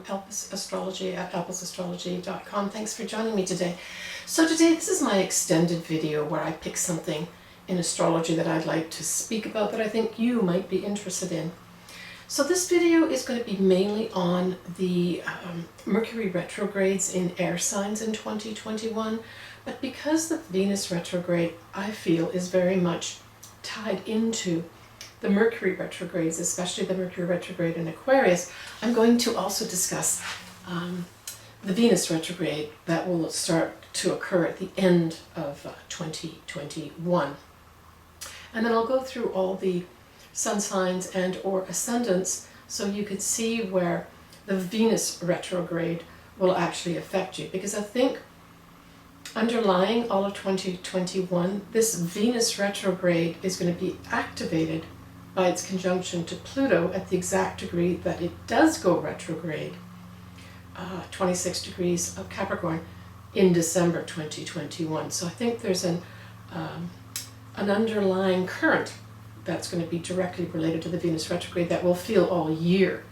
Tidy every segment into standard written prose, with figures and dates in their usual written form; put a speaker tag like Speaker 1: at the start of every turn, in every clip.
Speaker 1: from Astrology at alpisastrology.com. Thanks for joining me today. So today, this is my extended video where I pick something in astrology that I'd like to speak about that I think you might be interested in. So this video is going to be mainly on the Mercury retrogrades in air signs in 2021, but because the Venus retrograde, I feel, is very much tied into the Mercury retrogrades, especially the Mercury retrograde in Aquarius, I'm going to also discuss the Venus retrograde that will start to occur at the end of 2021. And then I'll go through all the sun signs and or ascendants so you can see where the Venus retrograde will actually affect you. Because I think underlying all of 2021, this Venus retrograde is going to be activated by its conjunction to Pluto at the exact degree that it does go retrograde, 26 degrees of Capricorn in December 2021. So I think there's an underlying current that's going to be directly related to the Venus retrograde that we'll feel all year,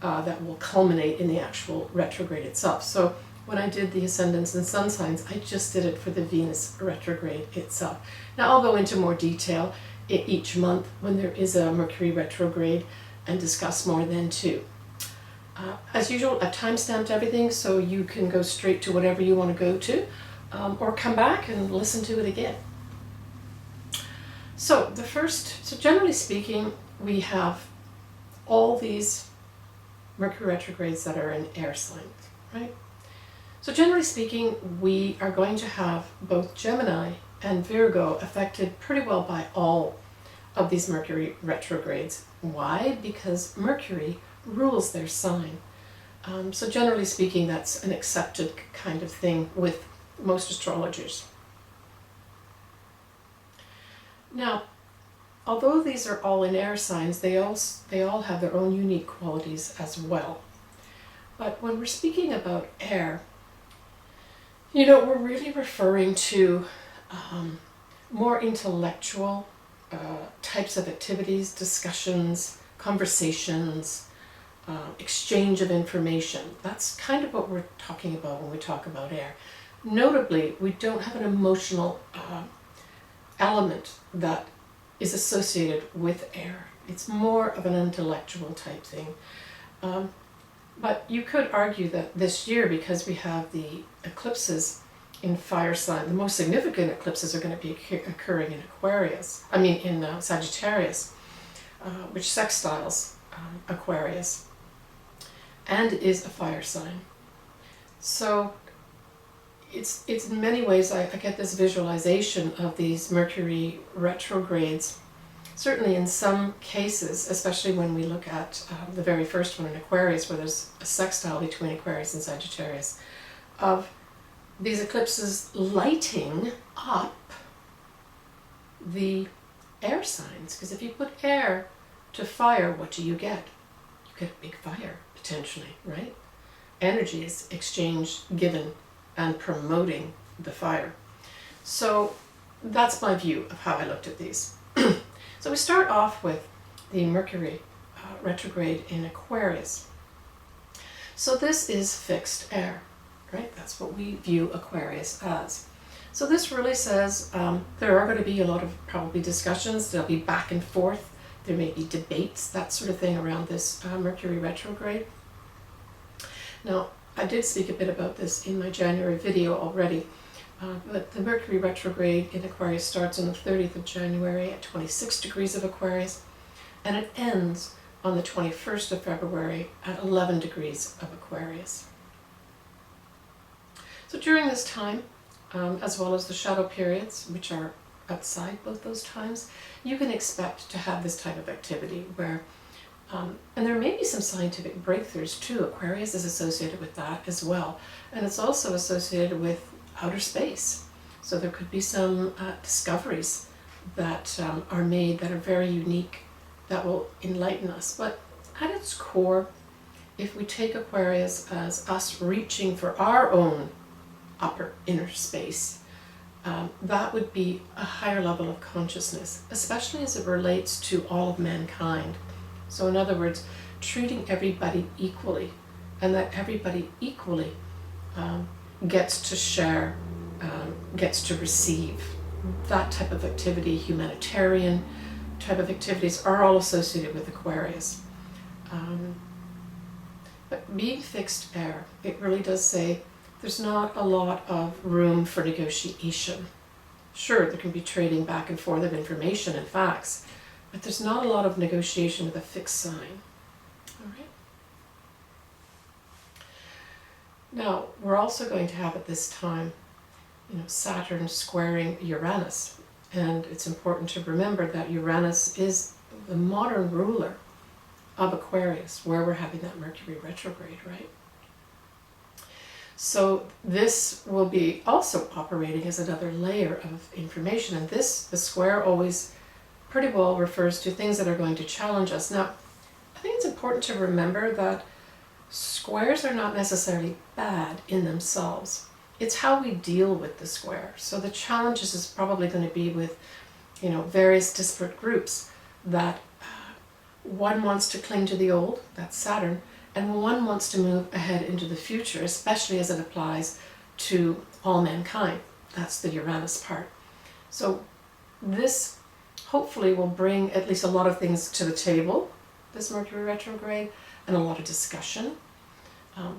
Speaker 1: that will culminate in the actual retrograde itself. So when I did the ascendants and sun signs, I just did it for the Venus retrograde itself. Now I'll go into more detail each month when there is a Mercury retrograde and discuss more then too. As usual, I've time-stamped everything so you can go straight to whatever you want to go to, or come back and listen to it again. So generally speaking, we have all these Mercury retrogrades that are in air signs, right? So generally speaking, we are going to have both Gemini and Virgo affected pretty well by all of these Mercury retrogrades. Why? Because Mercury rules their sign. So generally speaking, that's an accepted kind of thing with most astrologers. Now, although these are all in air signs, they all have their own unique qualities as well. But when we're speaking about air, we're really referring to more intellectual types of activities, discussions, conversations, exchange of information. That's kind of what we're talking about when we talk about air. Notably, we don't have an emotional element that is associated with air. It's more of an intellectual type thing. But you could argue that this year, because we have the eclipses in fire sign, the most significant eclipses are going to be occurring in Sagittarius, which sextiles Aquarius, and is a fire sign. So it's in many ways I get this visualization of these Mercury retrogrades. Certainly in some cases, especially when we look at the very first one in Aquarius, where there's a sextile between Aquarius and Sagittarius, of these eclipses lighting up the air signs. Because if you put air to fire, what do you get? You get a big fire, potentially, right? Energy is exchanged, given, and promoting the fire. So that's my view of how I looked at these. So we start off with the Mercury retrograde in Aquarius. So this is fixed air, right? That's what we view Aquarius as. So this really says there are going to be a lot of probably discussions. There'll be back and forth. There may be debates, that sort of thing around this Mercury retrograde. Now, I did speak a bit about this in my January video already. But the Mercury retrograde in Aquarius starts on the 30th of January at 26 degrees of Aquarius, and it ends on the 21st of February at 11 degrees of Aquarius. So during this time, as well as the shadow periods, which are outside both those times, you can expect to have this type of activity where, and there may be some scientific breakthroughs too. Aquarius is associated with that as well, and it's also associated with outer space. So there could be some discoveries that are made that are very unique, that will enlighten us. But at its core, if we take Aquarius as us reaching for our own upper inner space, that would be a higher level of consciousness, especially as it relates to all of mankind. So in other words, treating everybody equally and that everybody equally gets to share, gets to receive. That type of activity, humanitarian type of activities, are all associated with Aquarius. But being fixed air, it really does say there's not a lot of room for negotiation. Sure, there can be trading back and forth of information and facts, but there's not a lot of negotiation with a fixed sign. All right. Now, we're also going to have at this time, Saturn squaring Uranus. And it's important to remember that Uranus is the modern ruler of Aquarius, where we're having that Mercury retrograde, right? So this will be also operating as another layer of information. And the square always pretty well refers to things that are going to challenge us. Now, I think it's important to remember that squares are not necessarily bad in themselves. It's how we deal with the square. So the challenges is probably going to be with, various disparate groups that one wants to cling to the old, that's Saturn, and one wants to move ahead into the future, especially as it applies to all mankind. That's the Uranus part. So this hopefully will bring at least a lot of things to the table, this Mercury retrograde, and a lot of discussion.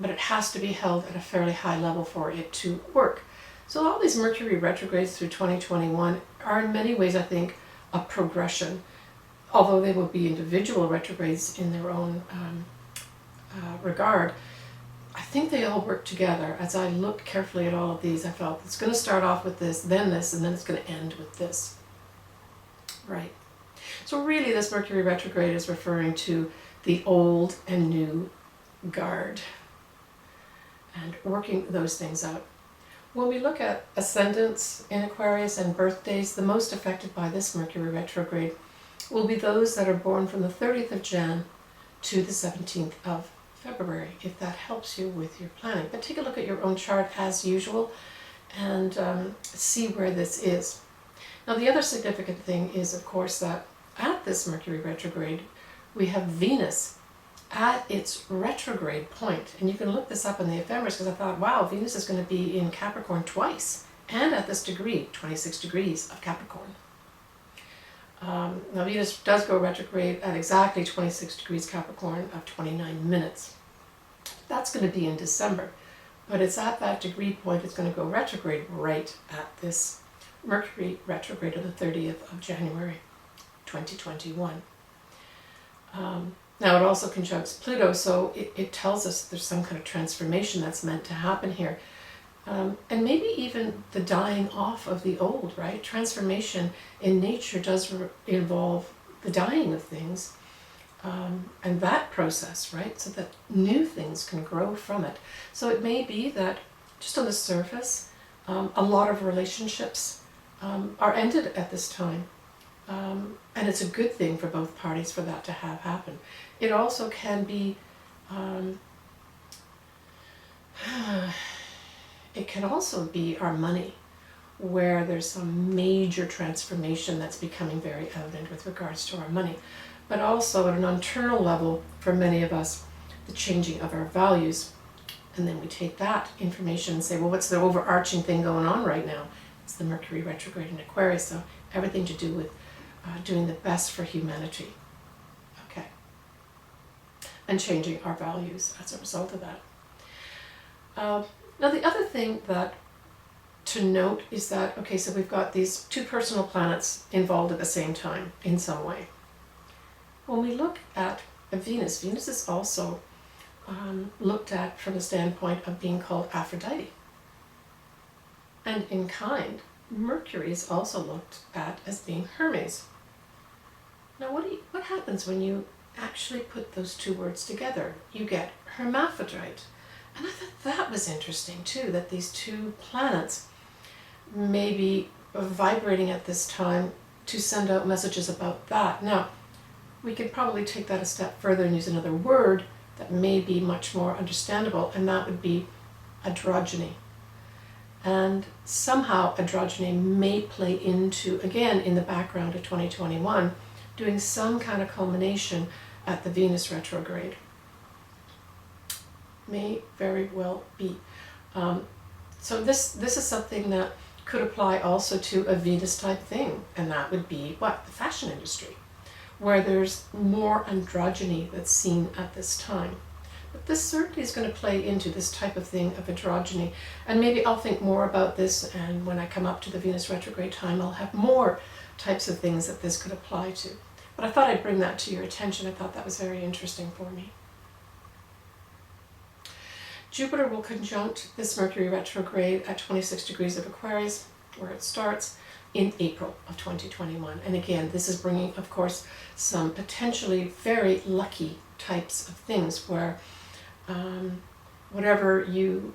Speaker 1: But it has to be held at a fairly high level for it to work. So all these Mercury retrogrades through 2021 are in many ways, I think, a progression. Although they will be individual retrogrades in their own regard, I think they all work together. As I looked carefully at all of these, I felt it's going to start off with this, and then it's going to end with this. Right. So really this Mercury retrograde is referring to the old and new guard and working those things out. When we look at ascendants in Aquarius and birthdays, the most affected by this Mercury retrograde will be those that are born from the 30th of Jan to the 17th of February, if that helps you with your planning. But take a look at your own chart as usual and see where this is. Now the other significant thing is, of course, that at this Mercury retrograde, we have Venus at its retrograde point. And you can look this up in the ephemeris because I thought, wow, Venus is going to be in Capricorn twice and at this degree, 26 degrees of Capricorn. Now Venus does go retrograde at exactly 26 degrees Capricorn of 29 minutes. That's going to be in December, but it's at that degree point it's going to go retrograde right at this Mercury retrograde on the 30th of January 2021. Now it also conjuncts Pluto, so it tells us there's some kind of transformation that's meant to happen here. And maybe even the dying off of the old, right? Transformation in nature does involve the dying of things, and that process, right? So that new things can grow from it. So it may be that just on the surface, a lot of relationships are ended at this time. And it's a good thing for both parties for that to have happen. It also can be it can also be our money, where there's some major transformation that's becoming very evident with regards to our money. But also at an internal level, for many of us, the changing of our values. And then we take that information and say, well, what's the overarching thing going on right now? It's the Mercury retrograde in Aquarius, so everything to do with doing the best for humanity. Okay. And changing our values as a result of that. Now the other thing that to note is that, okay, so we've got these two personal planets involved at the same time in some way. When we look at Venus, Venus is also looked at from the standpoint of being called Aphrodite. And in kind, Mercury is also looked at as being Hermes. Now what happens when you actually put those two words together? You get hermaphrodite. And I thought that was interesting too, that these two planets may be vibrating at this time to send out messages about that. Now, we could probably take that a step further and use another word that may be much more understandable, and that would be androgyny. And somehow androgyny may play into, again, in the background of 2021, doing some kind of culmination at the Venus retrograde. May very well be. So this is something that could apply also to a Venus type thing, and that would be what? The fashion industry, where there's more androgyny that's seen at this time. But this certainly is going to play into this type of thing of androgyny, and maybe I'll think more about this, and when I come up to the Venus retrograde time, I'll have more types of things that this could apply to. But I thought I'd bring that to your attention. I thought that was very interesting for me. Jupiter will conjunct this Mercury retrograde at 26 degrees of Aquarius, where it starts, in April of 2021. And again, this is bringing, of course, some potentially very lucky types of things where whatever you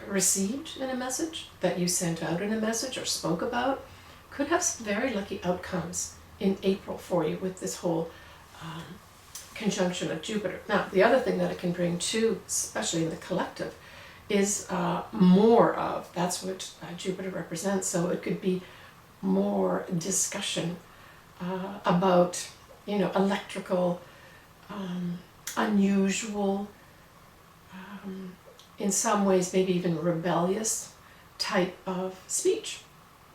Speaker 1: received in a message, that you sent out in a message or spoke about, could have some very lucky outcomes in April for you with this whole conjunction of Jupiter. Now, the other thing that it can bring too, especially in the collective, is more of, that's what Jupiter represents, so it could be more discussion about, electrical, unusual, in some ways maybe even rebellious type of speech,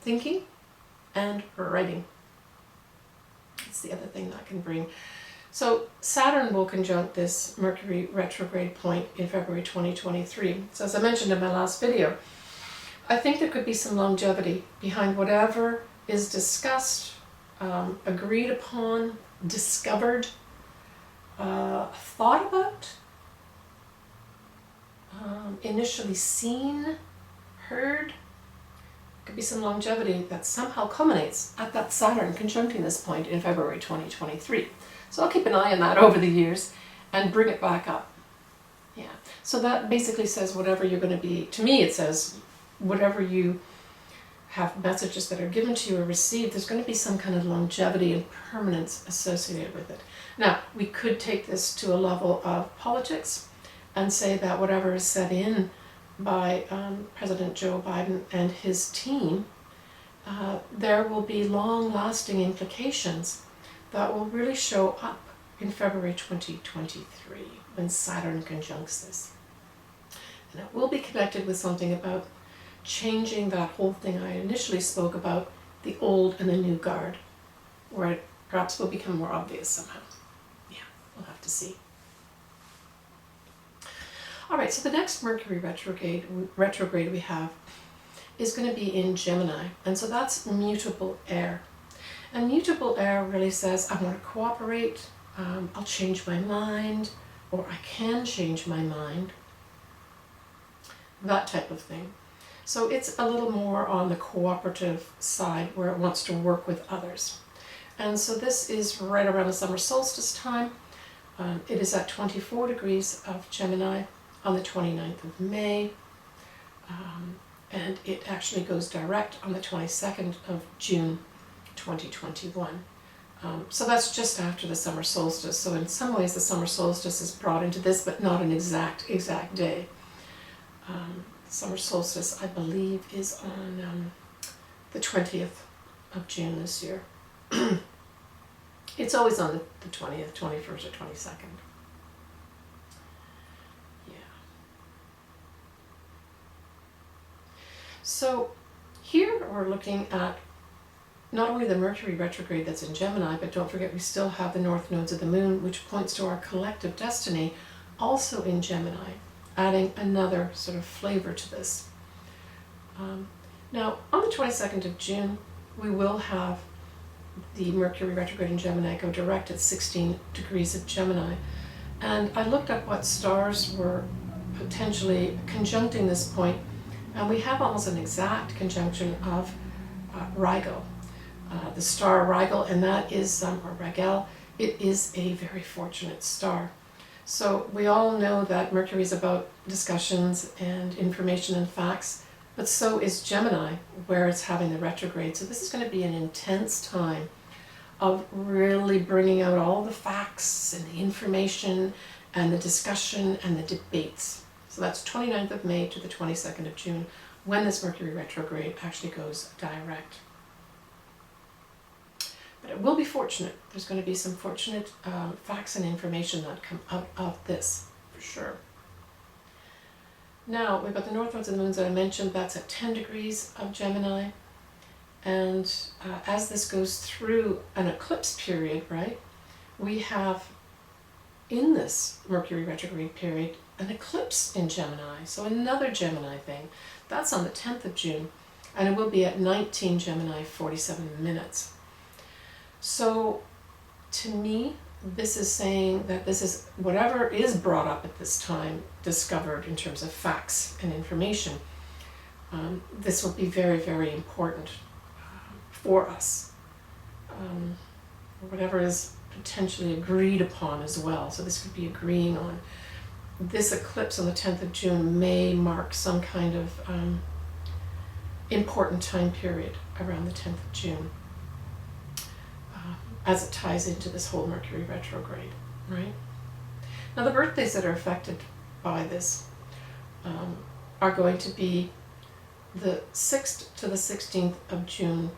Speaker 1: thinking, and writing. That's the other thing that can bring. So Saturn will conjunct this Mercury retrograde point in February 2023. So as I mentioned in my last video, I think there could be some longevity behind whatever is discussed, agreed upon, discovered, thought about, initially seen, heard. Could be some longevity that somehow culminates at that Saturn conjuncting this point in February 2023. So I'll keep an eye on that over the years and bring it back up. Yeah. So that basically says whatever you're going to be, to me it says whatever you have messages that are given to you or received, there's going to be some kind of longevity and permanence associated with it. Now, we could take this to a level of politics and say that whatever is set in by President Joe Biden and his team, there will be long-lasting implications that will really show up in February 2023 when Saturn conjuncts this. And it will be connected with something about changing that whole thing I initially spoke about, the old and the new guard, where it perhaps will become more obvious somehow. Yeah, we'll have to see. All right, so the next Mercury retrograde we have is going to be in Gemini, and so that's mutable air. And mutable air really says, I want to cooperate, I'll change my mind, or I can change my mind, that type of thing. So it's a little more on the cooperative side where it wants to work with others. And so this is right around the summer solstice time. It is at 24 degrees of Gemini on the 29th of May. And it actually goes direct on the 22nd of June 2021. So that's just after the summer solstice. So in some ways the summer solstice is brought into this, but not an exact day. Summer solstice, I believe, is on the 20th of June this year. It's always on the 20th, 21st, or 22nd. Yeah. So here we're looking at not only the Mercury retrograde that's in Gemini, but don't forget we still have the north nodes of the moon, which points to our collective destiny, also in Gemini, adding another sort of flavor to this. Now, on the 22nd of June, we will have the Mercury retrograde in Gemini go direct at 16 degrees of Gemini. And I looked up what stars were potentially conjuncting this point, and we have almost an exact conjunction of Rigel. The star Rigel, and that is, or Rigel, it is a very fortunate star. So we all know that Mercury is about discussions and information and facts, but so is Gemini, where it's having the retrograde. So this is going to be an intense time of really bringing out all the facts and the information and the discussion and the debates. So that's 29th of May to the 22nd of June, when this Mercury retrograde actually goes direct. But it will be fortunate. There's going to be some fortunate facts and information that come out of this, for sure. Now, we've got the north nodes of the moons that I mentioned. That's at 10 degrees of Gemini. And as this goes through an eclipse period, right, we have in this Mercury retrograde period an eclipse in Gemini. So another Gemini thing. That's on the 10th of June. And it will be at 19 Gemini, 47 minutes. So to me, this is saying that this is whatever is brought up at this time, discovered in terms of facts and information. This will be very, very important for us. Whatever is potentially agreed upon as well. So this could be agreeing on. This eclipse on the 10th of June may mark some kind of important time period around the 10th of June. As it ties into this whole Mercury retrograde, right? Now the birthdays that are affected by this are going to be the 6th to the 16th of June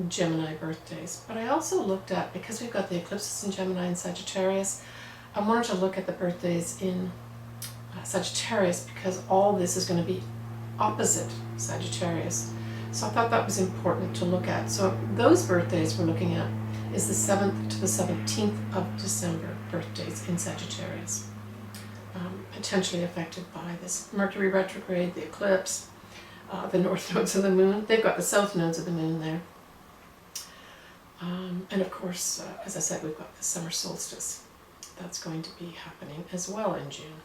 Speaker 1: Gemini birthdays. But I also looked at, because we've got the eclipses in Gemini and Sagittarius, I wanted to look at the birthdays in Sagittarius because all this is going to be opposite Sagittarius. So I thought that was important to look at. So those birthdays we're looking at is the 7th to the 17th of December birthdays in Sagittarius, potentially affected by this Mercury retrograde, the eclipse, the north nodes of the moon. They've got the south nodes of the moon there. And of course, as I said, we've got the summer solstice. That's going to be happening as well in June.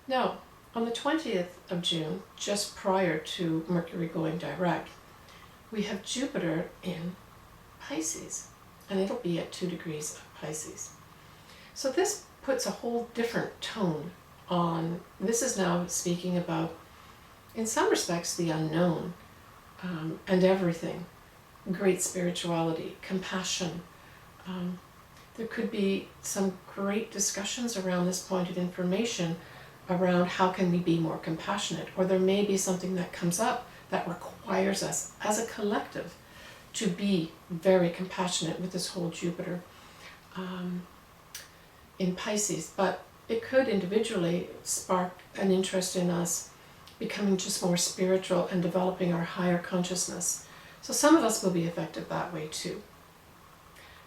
Speaker 1: Now, on the 20th of June, just prior to Mercury going direct, we have Jupiter in Pisces, and it'll be at 2 degrees of Pisces. So this puts a whole different tone on, this is now speaking about, in some respects, the unknown and everything. Great spirituality, compassion. There could be some great discussions around this point of information around how can we be more compassionate, or there may be something that comes up that requires us as a collective to be very compassionate with this whole Jupiter in Pisces. But it could individually spark an interest in us becoming just more spiritual and developing our higher consciousness. So some of us will be affected that way too.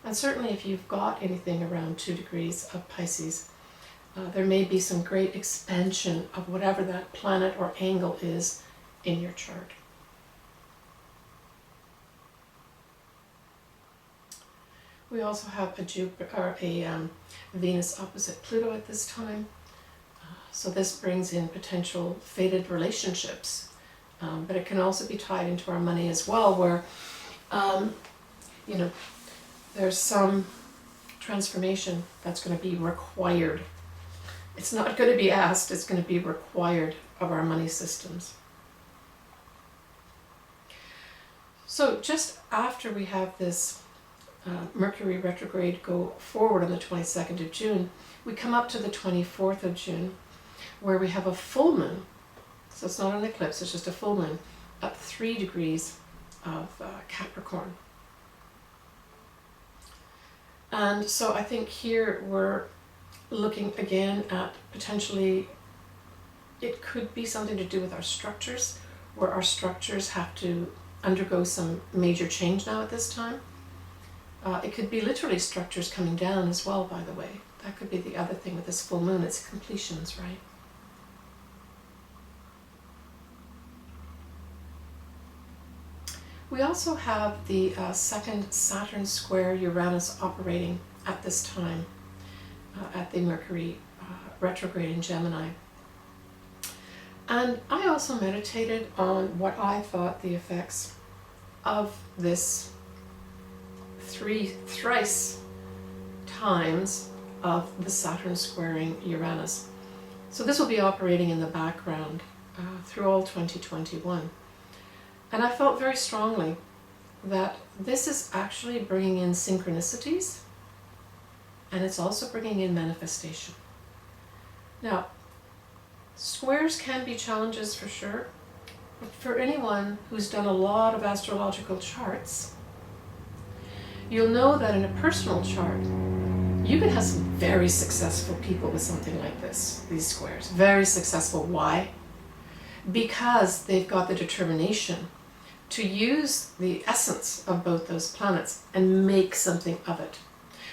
Speaker 1: And certainly if you've got anything around 2 degrees of Pisces, there may be some great expansion of whatever that planet or angle is in your chart. We also have a Venus opposite Pluto at this time. So this brings in potential fated relationships. But it can also be tied into our money as well, where, there's some transformation that's going to be required. It's not going to be asked, it's going to be required of our money systems. So just after we have this Mercury retrograde go forward on the 22nd of June, we come up to the 24th of June, where we have a full moon. So it's not an eclipse, it's just a full moon at 3 degrees of Capricorn. And so I think here we're looking again at potentially, it could be something to do with our structures, where our structures have to undergo some major change now at this time. It could be literally structures coming down as well, by the way. That could be the other thing with this full moon, it's completions, right? We also have the second Saturn square Uranus operating at this time at the Mercury retrograde in Gemini. And I also meditated on what I thought the effects of this thrice times of the Saturn squaring Uranus. So this will be operating in the background through all 2021. And I felt very strongly that this is actually bringing in synchronicities, and it's also bringing in manifestation. Now, squares can be challenges for sure, but for anyone who's done a lot of astrological charts, you'll know that in a personal chart, you can have some very successful people with something like this, these squares. Very successful. Why? Because they've got the determination to use the essence of both those planets and make something of it.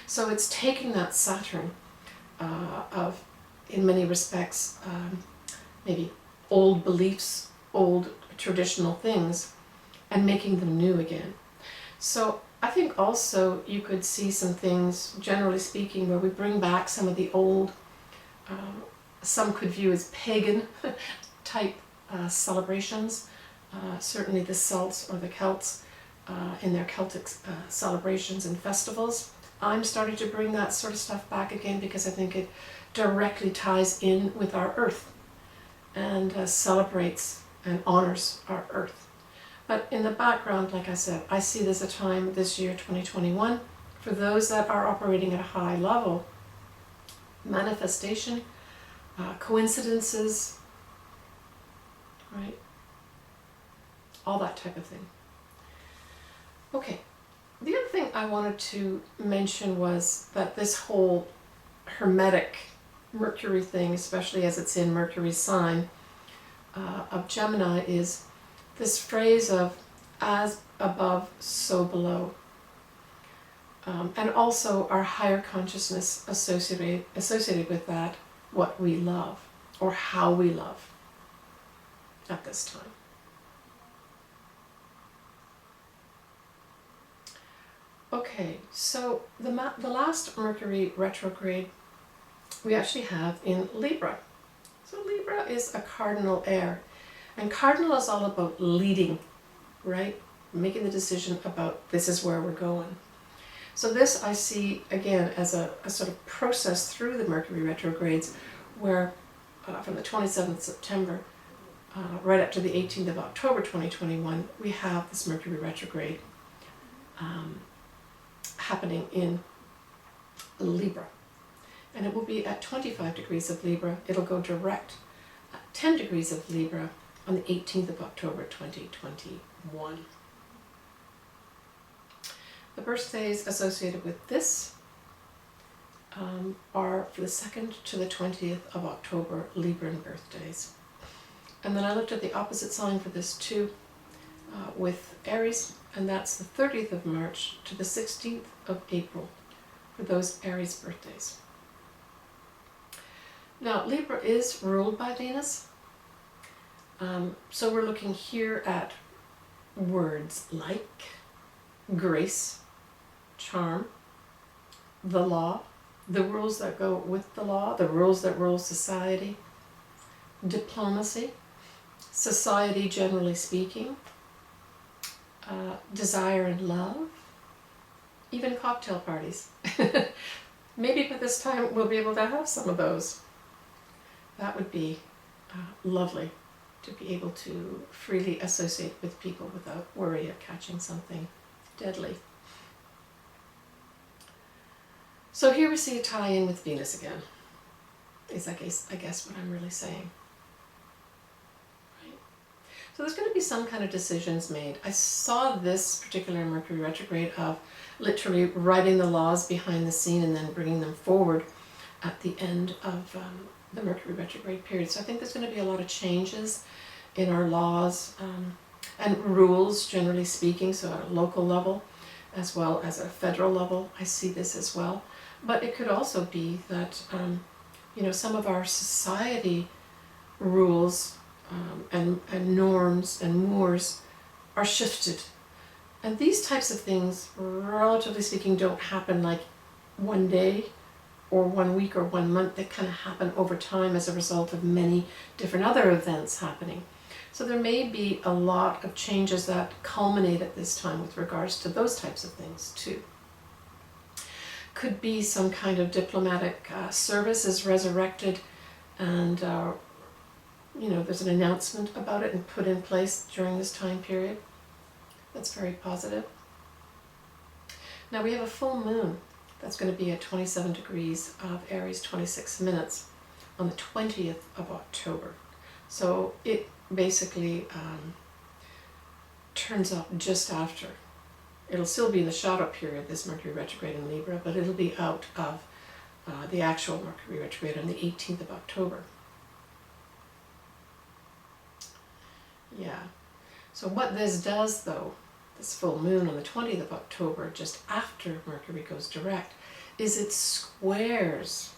Speaker 1: So it's taking that Saturn of, in many respects, maybe old beliefs, old traditional things, and making them new again. So I think also you could see some things, generally speaking, where we bring back some of the old, some could view as pagan type celebrations. Certainly the Celts or the Celts in their Celtic celebrations and festivals. I'm starting to bring that sort of stuff back again because I think it directly ties in with our Earth and celebrates and honors our Earth. But in the background, like I said, I see this a time this year, 2021, for those that are operating at a high level, manifestation, coincidences, right? All that type of thing. Okay, the other thing I wanted to mention was that this whole hermetic Mercury thing, especially as it's in Mercury's sign of Gemini, is this phrase of as above, so below. And also our higher consciousness associated with that, what we love or how we love at this time. Okay, so the last Mercury retrograde we actually have in Libra. So Libra is a cardinal air, and cardinal is all about leading, right? Making the decision about this is where we're going. So this I see again as a sort of process through the Mercury retrogrades where from the 27th of September right up to the 18th of October 2021 we have this Mercury retrograde happening in Libra. And it will be at 25 degrees of Libra. It'll go direct at 10 degrees of Libra on the 18th of October 2021. The birthdays associated with this are for the 2nd to the 20th of October, Libran birthdays. And then I looked at the opposite sign for this too, with Aries, and that's the 30th of March to the 16th of April for those Aries birthdays. Now, Libra is ruled by Venus, so we're looking here at words like grace, charm, the law, the rules that go with the law, the rules that rule society, diplomacy, society generally speaking, desire and love, even cocktail parties. Maybe by this time we'll be able to have some of those. That would be lovely, to be able to freely associate with people without worry of catching something deadly. So here we see a tie-in with Venus again, is I guess what I'm really saying. Right? So there's going to be some kind of decisions made. I saw this particular Mercury retrograde of literally writing the laws behind the scene and then bringing them forward at the end of the Mercury retrograde period. So I think there's going to be a lot of changes in our laws and rules, generally speaking, so at a local level as well as a federal level. I see this as well. But it could also be that, some of our society rules and norms and mores are shifted. And these types of things, relatively speaking, don't happen like one day or 1 week or 1 month. They kind of happen over time as a result of many different other events happening. So there may be a lot of changes that culminate at this time with regards to those types of things too. Could be some kind of diplomatic service is resurrected and there's an announcement about it and put in place during this time period. That's very positive. Now we have a full moon that's going to be at 27 degrees of Aries, 26 minutes on the 20th of October. So it basically turns up just after. It'll still be in the shadow period, this Mercury retrograde in Libra, but it'll be out of the actual Mercury retrograde on the 18th of October. Yeah. So what this does, though, this full moon on the 20th of October, just after Mercury goes direct, is it squares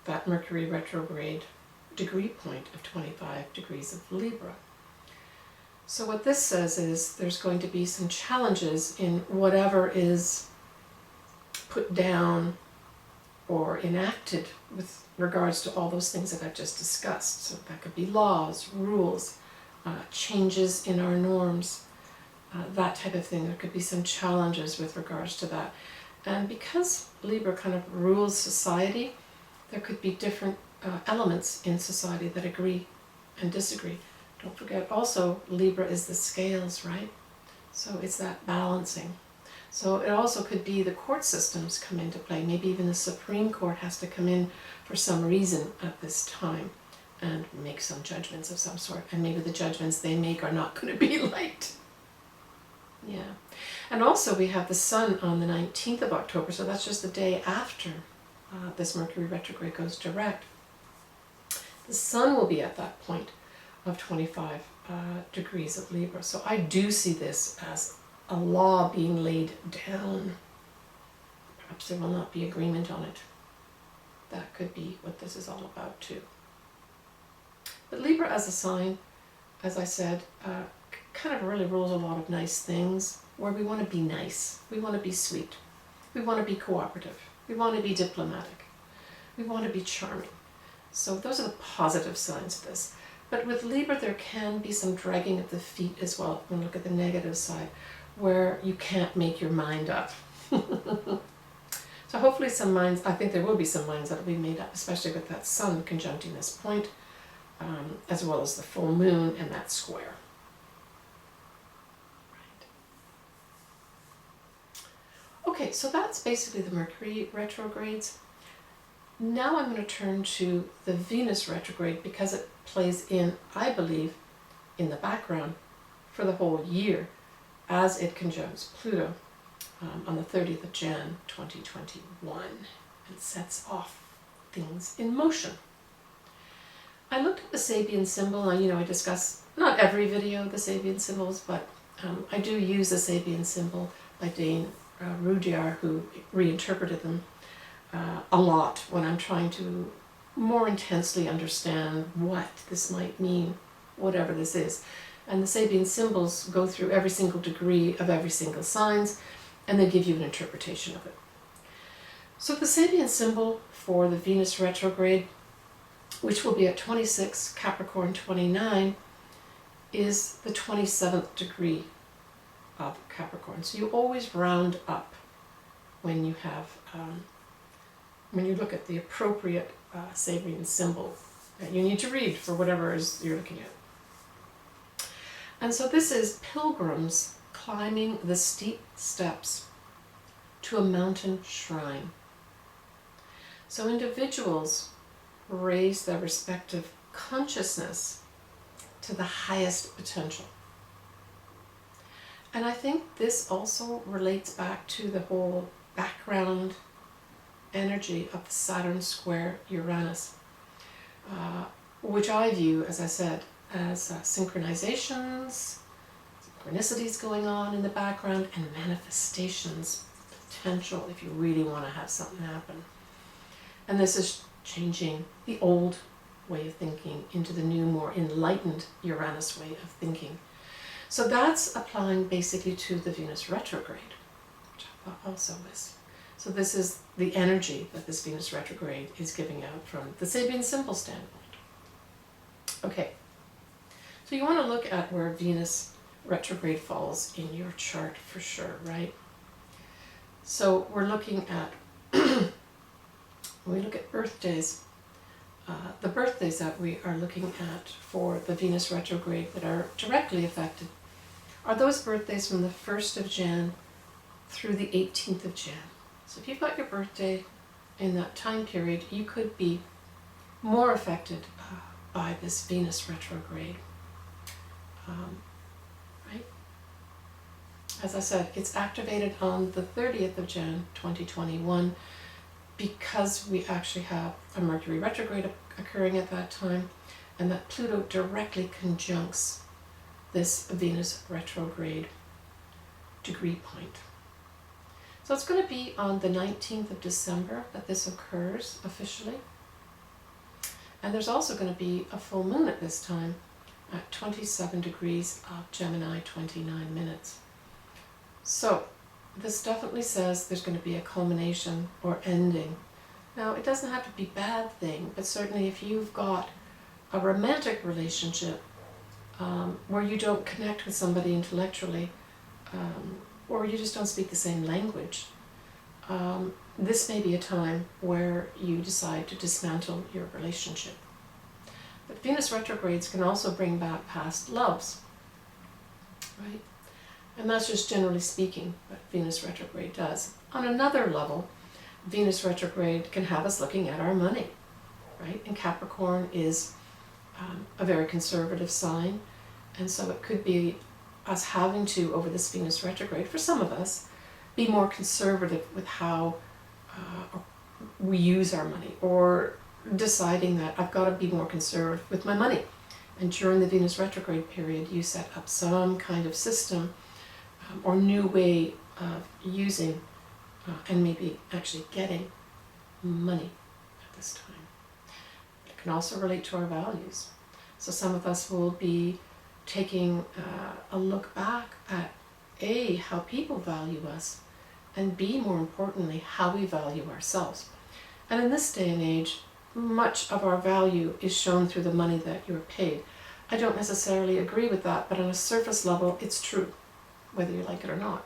Speaker 1: that Mercury retrograde degree point of 25 degrees of Libra. So what this says is there's going to be some challenges in whatever is put down or enacted with regards to all those things that I've just discussed. So that could be laws, rules, changes in our norms, that type of thing. There could be some challenges with regards to that. And because Libra kind of rules society, there could be different elements in society that agree and disagree. Don't forget also Libra is the scales, right? So it's that balancing. So it also could be the court systems come into play. Maybe even the Supreme Court has to come in for some reason at this time and make some judgments of some sort. And maybe the judgments they make are not going to be liked. Yeah. And also we have the Sun on the 19th of October, so that's just the day after this Mercury retrograde goes direct. The Sun will be at that point of 25 degrees of Libra. So I do see this as a law being laid down. Perhaps there will not be agreement on it. That could be what this is all about too. But Libra as a sign, as I said, kind of really rules a lot of nice things where we want to be nice, we want to be sweet, we want to be cooperative, we want to be diplomatic, we want to be charming. So those are the positive signs of this. But with Libra there can be some dragging of the feet as well when we look at the negative side, where you can't make your mind up. So hopefully some minds, I think there will be some minds that will be made up, especially with that Sun conjuncting this point, as well as the full moon and that square. Okay, so that's basically the Mercury retrogrades. Now I'm going to turn to the Venus retrograde because it plays in, I believe, in the background for the whole year as it conjuncts Pluto on the 30th of Jan 2021 and sets off things in motion. I looked at the Sabian symbol, and I discuss, not every video, the Sabian symbols, but I do use the Sabian symbol by Dane Rudyard, who reinterpreted them a lot when I'm trying to more intensely understand what this might mean, whatever this is. And the Sabian symbols go through every single degree of every single signs, and they give you an interpretation of it. So the Sabian symbol for the Venus retrograde, which will be at 26 Capricorn 29, is the 27th degree of Capricorn. So you always round up when you have, when you look at the appropriate Sabian symbol that you need to read for whatever is you're looking at. And so this is pilgrims climbing the steep steps to a mountain shrine. So individuals raise their respective consciousness to the highest potential. And I think this also relates back to the whole background energy of the Saturn square Uranus, which I view, as I said, as synchronizations, synchronicities going on in the background, and manifestations, potential if you really want to have something happen. And this is changing the old way of thinking into the new, more enlightened Uranus way of thinking. So that's applying basically to the Venus retrograde, which I thought also was. So this is the energy that this Venus retrograde is giving out from the Sabian symbol standpoint. Okay, so you want to look at where Venus retrograde falls in your chart for sure, right? So we're looking at, when we look at birthdays, the birthdays that we are looking at for the Venus retrograde that are directly affected are those birthdays from the 1st of Jan through the 18th of Jan. So if you've got your birthday in that time period, you could be more affected by this Venus retrograde. Right? As I said, it's activated on the 30th of Jan 2021. because we actually have a Mercury retrograde occurring at that time, and that Pluto directly conjuncts this Venus retrograde degree point. So it's going to be on the 19th of December that this occurs officially. And there's also going to be a full moon at this time at 27 degrees of Gemini, 29 minutes. So this definitely says there's going to be a culmination or ending. Now, it doesn't have to be a bad thing, but certainly if you've got a romantic relationship where you don't connect with somebody intellectually, or you just don't speak the same language, this may be a time where you decide to dismantle your relationship. But Venus retrogrades can also bring back past loves, right? And that's just generally speaking what Venus retrograde does. On another level, Venus retrograde can have us looking at our money, right? And Capricorn is a very conservative sign, and so it could be us having to, over this Venus retrograde, for some of us, be more conservative with how we use our money, or deciding that I've got to be more conservative with my money. And during the Venus retrograde period, you set up some kind of system or new way of using and maybe actually getting money at this time. It can also relate to our values. So some of us will be taking a look back at A, how people value us, and B, more importantly, how we value ourselves. And in this day and age, much of our value is shown through the money that you're paid. I don't necessarily agree with that, but on a surface level, it's true, whether you like it or not.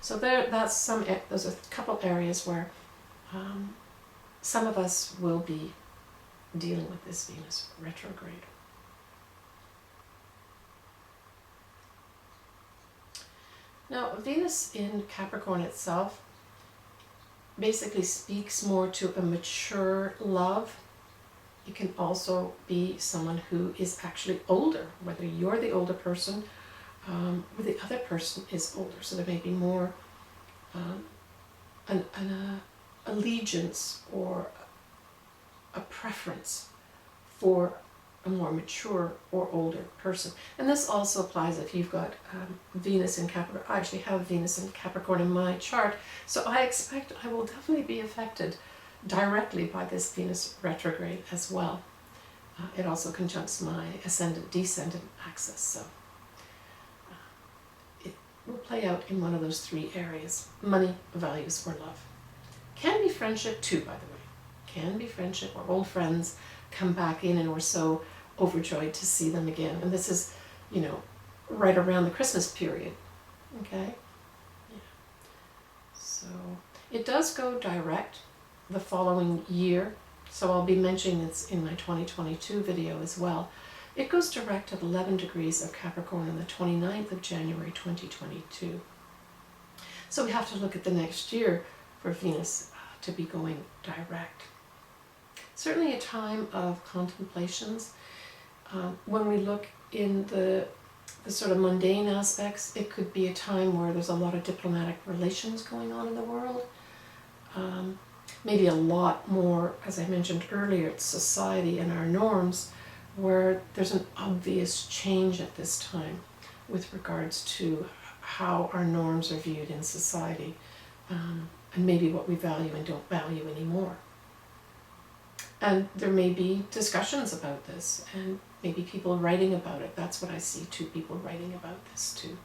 Speaker 1: So there's a couple areas where some of us will be dealing with this Venus retrograde. Now, Venus in Capricorn itself basically speaks more to a mature love. It can also be someone who is actually older, whether you're the older person or the other person is older. So there may be more an allegiance or a preference for a more mature or older person. And this also applies if you've got Venus in Capricorn. I actually have Venus in Capricorn in my chart, so I expect I will definitely be affected directly by this Venus retrograde as well. It also conjuncts my ascendant-descendant axis, so it will play out in one of those three areas: money, values, or love. Can be friendship too, by the way. Can be friendship, or old friends come back in and we're so overjoyed to see them again. And this is, right around the Christmas period, okay? Yeah. So it does go direct the following year, so I'll be mentioning this in my 2022 video as well. It goes direct at 11 degrees of Capricorn on the 29th of January 2022. So we have to look at the next year for Venus to be going direct. Certainly a time of contemplations. When we look in the sort of mundane aspects, it could be a time where there's a lot of diplomatic relations going on in the world. Maybe a lot more, as I mentioned earlier, it's society and our norms, where there's an obvious change at this time with regards to how our norms are viewed in society, and maybe what we value and don't value anymore. And there may be discussions about this, and maybe people writing about it. That's what I see too, people writing about this too,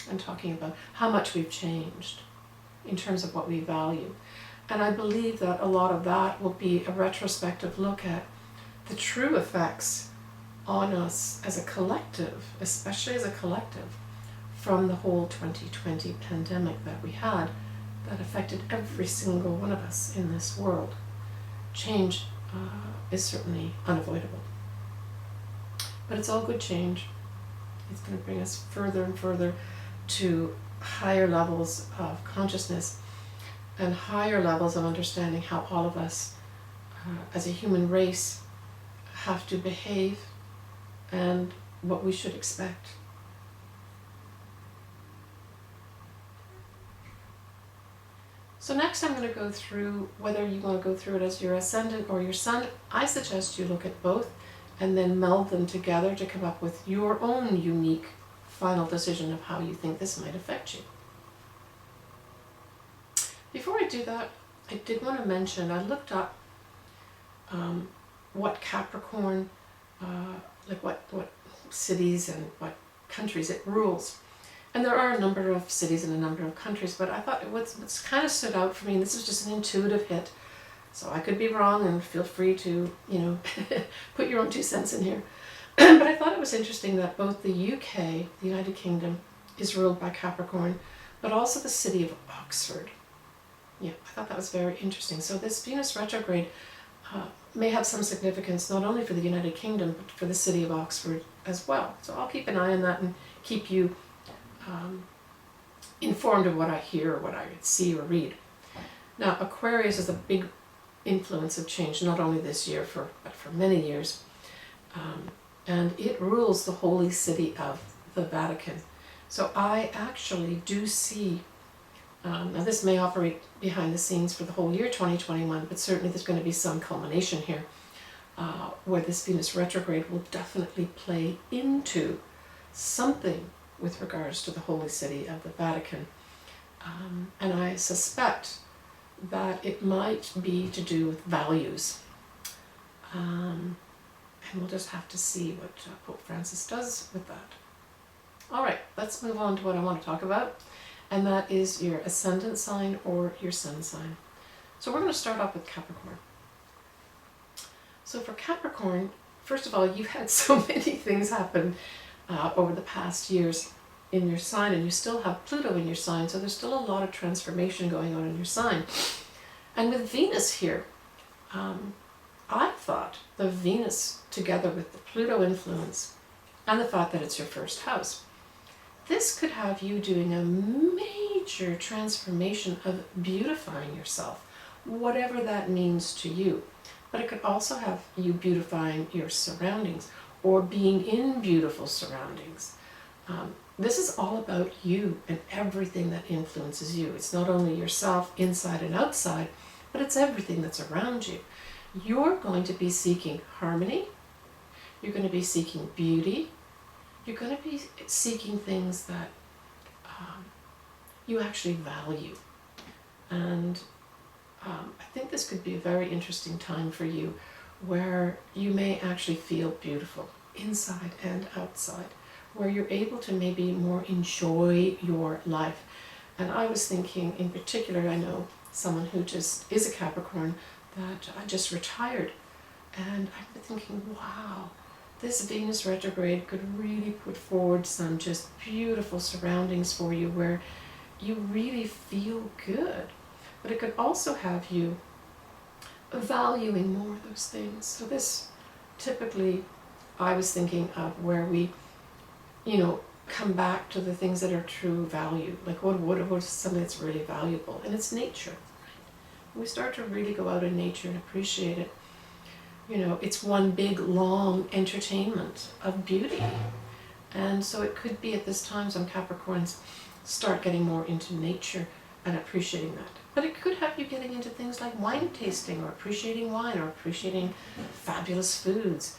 Speaker 1: and talking about how much we've changed in terms of what we value. And I believe that a lot of that will be a retrospective look at the true effects on us as a collective, especially as a collective, from the whole 2020 pandemic that we had, that affected every single one of us in this world. Change is certainly unavoidable. But it's all good change. It's going to bring us further and further to higher levels of consciousness and higher levels of understanding how all of us as a human race have to behave and what we should expect. So next I'm going to go through whether you want to go through it as your ascendant or your sun. I suggest you look at both and then meld them together to come up with your own unique final decision of how you think this might affect you. Before I do that, I did want to mention, I looked up what Capricorn, like what cities and what countries it rules. And there are a number of cities and a number of countries, but I thought what's kind of stood out for me, and this is just an intuitive hit, so I could be wrong and feel free to, put your own 2 cents in here. But I thought it was interesting that both the UK, the United Kingdom, is ruled by Capricorn, but also the city of Oxford. Yeah, I thought that was very interesting. So this Venus retrograde may have some significance not only for the United Kingdom, but for the city of Oxford as well. So I'll keep an eye on that and keep you informed of what I hear or what I see or read. Now, Aquarius is a big influence of change, not only this year, but for many years. And it rules the holy city of the Vatican. So I actually do see, now this may operate behind the scenes for the whole year 2021, but certainly there's going to be some culmination here where this Venus retrograde will definitely play into something with regards to the holy city of the Vatican. And I suspect that it might be to do with values. And we'll just have to see what Pope Francis does with that. All right, let's move on to what I want to talk about, and that is your ascendant sign or your sun sign. So we're going to start off with Capricorn. So for Capricorn, first of all, you've had so many things happen over the past years in your sign, and you still have Pluto in your sign, so there's still a lot of transformation going on in your sign. And with Venus here, I thought the Venus together with the Pluto influence and the fact that it's your first house, this could have you doing a major transformation of beautifying yourself, whatever that means to you. But it could also have you beautifying your surroundings or being in beautiful surroundings. This is all about you and everything that influences you. It's not only yourself inside and outside, but it's everything that's around you. You're going to be seeking harmony. You're going to be seeking beauty. You're going to be seeking things that you actually value. And I think this could be a very interesting time for you where you may actually feel beautiful inside and outside, where you're able to maybe more enjoy your life. And I was thinking in particular, I know someone who just is a Capricorn that I just retired, and I've been thinking, wow, this Venus retrograde could really put forward some just beautiful surroundings for you where you really feel good. But it could also have you valuing more of those things. So this typically, I was thinking of where we, come back to the things that are true value. Like what is something that's really valuable? And it's nature. Right? We start to really go out in nature and appreciate it. It's one big, long entertainment of beauty. And so it could be at this time some Capricorns start getting more into nature and appreciating that. But it could have you getting into things like wine tasting or appreciating wine or appreciating fabulous foods,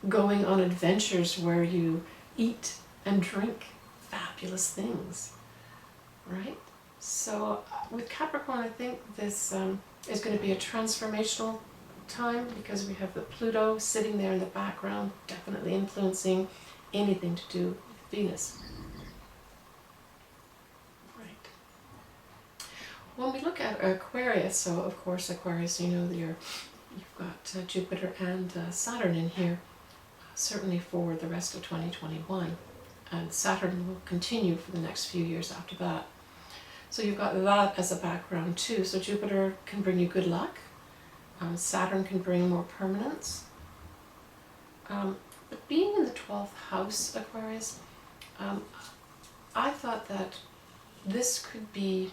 Speaker 1: going on adventures where you eat and drink fabulous things, right? So with Capricorn, I think this is going to be a transformational time because we have the Pluto sitting there in the background, definitely influencing anything to do with Venus. When we look at Aquarius, so of course Aquarius, you've got Jupiter and Saturn in here, certainly for the rest of 2021, and Saturn will continue for the next few years after that. So you've got that as a background too. So Jupiter can bring you good luck, Saturn can bring more permanence, but being in the 12th house, Aquarius, I thought that this could be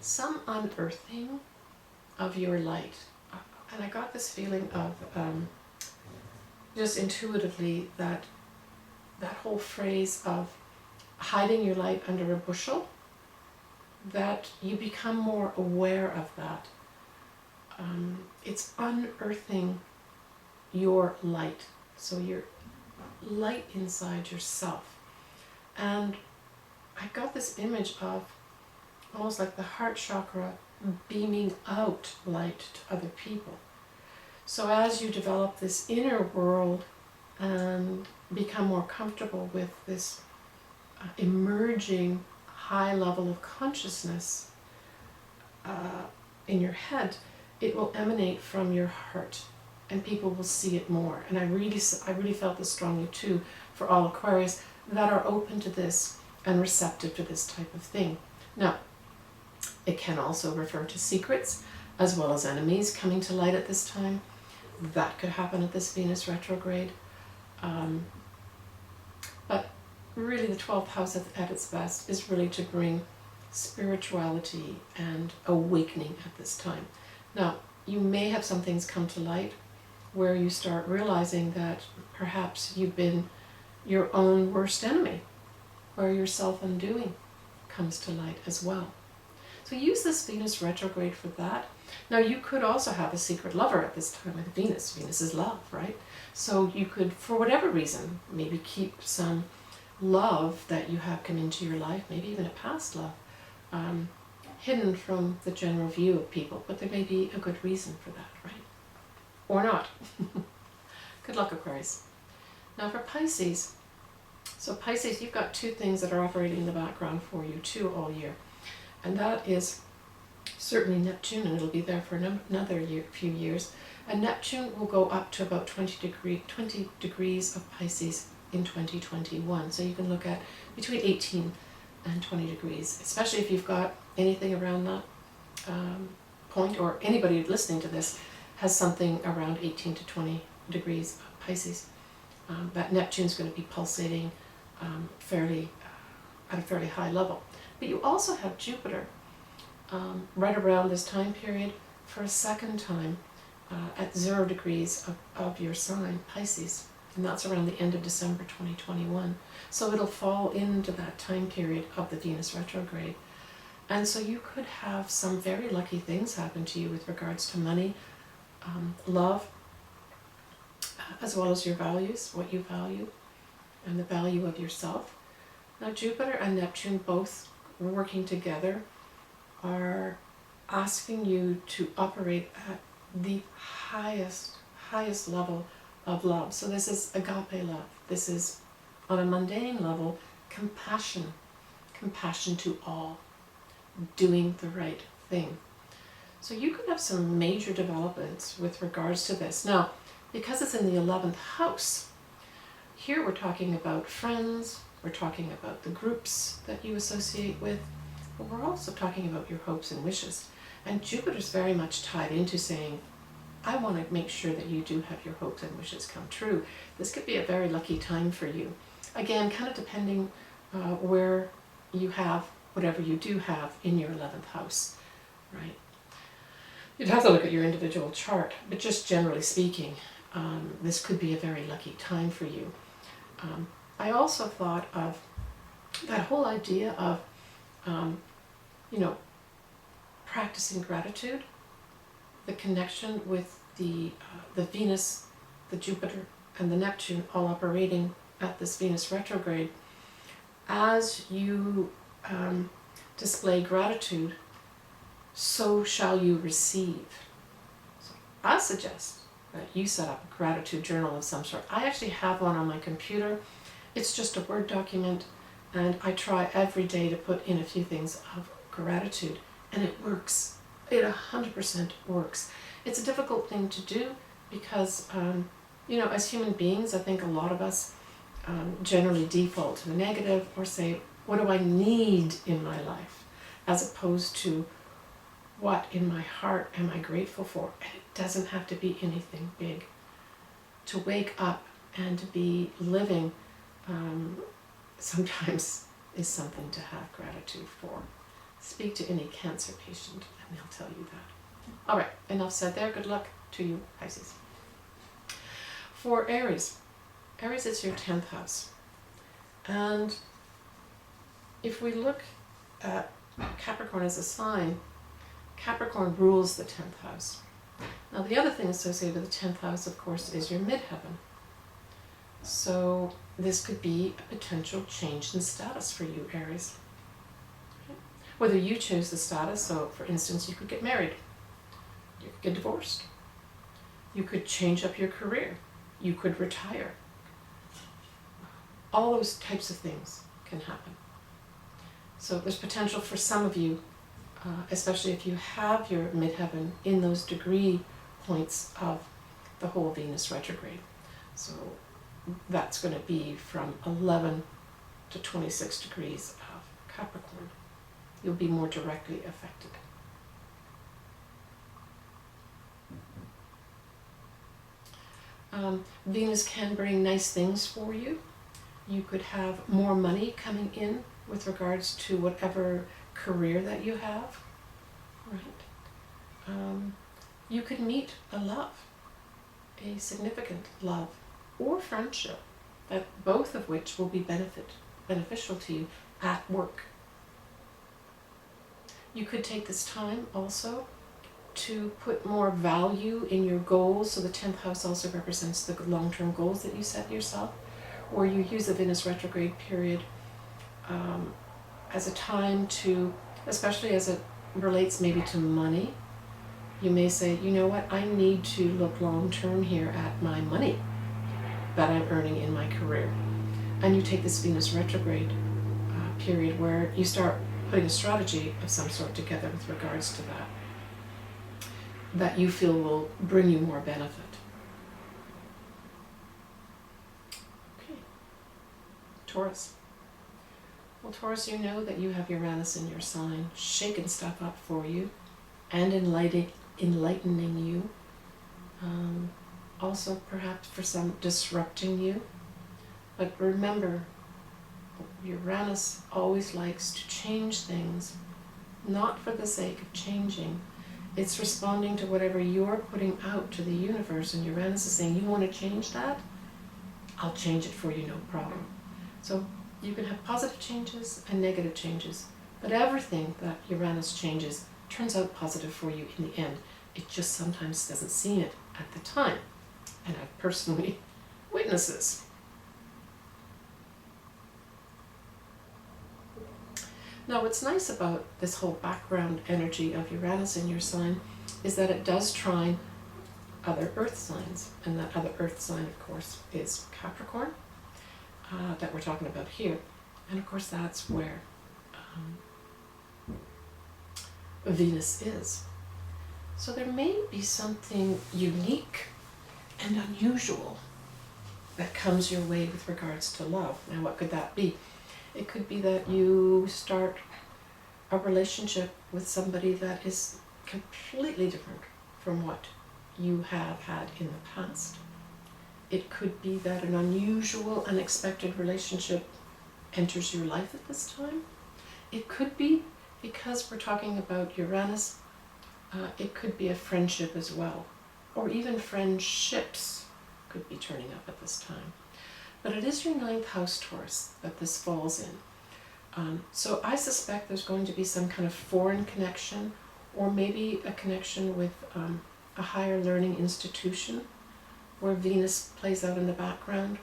Speaker 1: some unearthing of your light. And I got this feeling of just intuitively that whole phrase of hiding your light under a bushel, that you become more aware of that. It's unearthing your light, so your light inside yourself. And I got this image of almost like the heart chakra beaming out light to other people. So as you develop this inner world and become more comfortable with this emerging high level of consciousness in your head, it will emanate from your heart, and people will see it more. And I really felt this strongly too for all Aquarius that are open to this and receptive to this type of thing. Now, it can also refer to secrets as well as enemies coming to light at this time. That could happen at this Venus retrograde. But really the 12th house at its best is really to bring spirituality and awakening at this time. Now, you may have some things come to light where you start realizing that perhaps you've been your own worst enemy, where your self-undoing comes to light as well. So use this Venus retrograde for that. Now, you could also have a secret lover at this time with Venus. Venus is love, right? So you could, for whatever reason, maybe keep some love that you have come into your life, maybe even a past love, hidden from the general view of people. But there may be a good reason for that, right? Or not. Good luck, Aquarius. Now for Pisces. So Pisces, you've got two things that are operating in the background for you too all year. And that is certainly Neptune, and it'll be there for another few years. And Neptune will go up to about 20 degrees of Pisces in 2021. So you can look at between 18 and 20 degrees, especially if you've got anything around that point, or anybody listening to this has something around 18 to 20 degrees of Pisces. That Neptune's going to be pulsating at a fairly high level. But you also have Jupiter right around this time period for a second time at 0 degrees of your sign, Pisces. And that's around the end of December 2021. So it'll fall into that time period of the Venus retrograde. And so you could have some very lucky things happen to you with regards to money, love, as well as your values, what you value, and the value of yourself. Now Jupiter and Neptune both working together are asking you to operate at the highest level of love. So this is agape love. This is, on a mundane level, compassion to all, doing the right thing. So you could have some major developments with regards to this. Now, because it's in the 11th house, here we're talking about friends, we're talking about the groups that you associate with, but we're also talking about your hopes and wishes. And Jupiter's very much tied into saying, I want to make sure that you do have your hopes and wishes come true. This could be a very lucky time for you. Again, kind of depending where you have whatever you do have in your 11th house, right? You'd have to look at your individual chart, but just generally speaking, this could be a very lucky time for you. I also thought of that whole idea of, practicing gratitude, the connection with the Venus, the Jupiter, and the Neptune all operating at this Venus retrograde. As you display gratitude, so shall you receive. So I suggest that you set up a gratitude journal of some sort. I actually have one on my computer. It's just a Word document, and I try every day to put in a few things of gratitude, and it works. It 100% works. It's a difficult thing to do because, as human beings, I think a lot of us generally default to the negative or say, what do I need in my life? As opposed to, what in my heart am I grateful for? And it doesn't have to be anything big. To wake up and to be living sometimes is something to have gratitude for. Speak to any Cancer patient and they'll tell you that. All right, enough said there. Good luck to you, Pisces. For Aries, it's your 10th house. And if we look at Capricorn is a sign. Capricorn rules the 10th house. Now the other thing associated with the 10th house, of course, is your midheaven. So this could be a potential change in status for you, Aries. Whether you choose the status, so for instance, you could get married, you could get divorced, you could change up your career, you could retire. All those types of things can happen. So there's potential for some of you, especially if you have your midheaven in those degree points of the whole Venus retrograde. So that's going to be from 11 to 26 degrees of Capricorn. You'll be more directly affected. Venus can bring nice things for you. You could have more money coming in with regards to whatever career that you have, right? You could meet a love, a significant love or friendship, that both of which will be beneficial to you at work. You could take this time also to put more value in your goals. So the 10th house also represents the long-term goals that you set yourself, or you use the Venus retrograde period as a time to, especially as it relates maybe to money, you may say, you know what, I need to look long-term here at my money that I'm earning in my career. And you take this Venus retrograde period where you start putting a strategy of some sort together with regards to that you feel will bring you more benefit. Okay, Taurus. Well, Taurus, you know that you have Uranus in your sign, shaking stuff up for you and enlightening you. Also, perhaps for some, disrupting you. But remember, Uranus always likes to change things, not for the sake of changing. It's responding to whatever you're putting out to the universe, and Uranus is saying, you want to change that? I'll change it for you, no problem. So you can have positive changes and negative changes, but everything that Uranus changes turns out positive for you in the end. It just sometimes doesn't seem it at the time, and I've personally witnessed this. Now, what's nice about this whole background energy of Uranus in your sign is that it does trine other earth signs, and that other earth sign, of course, is Capricorn, that we're talking about here. And of course, that's where Venus is. So there may be something unique and unusual that comes your way with regards to love. Now, what could that be? It could be that you start a relationship with somebody that is completely different from what you have had in the past. It could be that an unusual, unexpected relationship enters your life at this time. It could be, because we're talking about Uranus, it could be a friendship as well, or even friendships could be turning up at this time. But it is your 9th house, Taurus, that this falls in. So I suspect there's going to be some kind of foreign connection, or maybe a connection with a higher learning institution where Venus plays out in the background.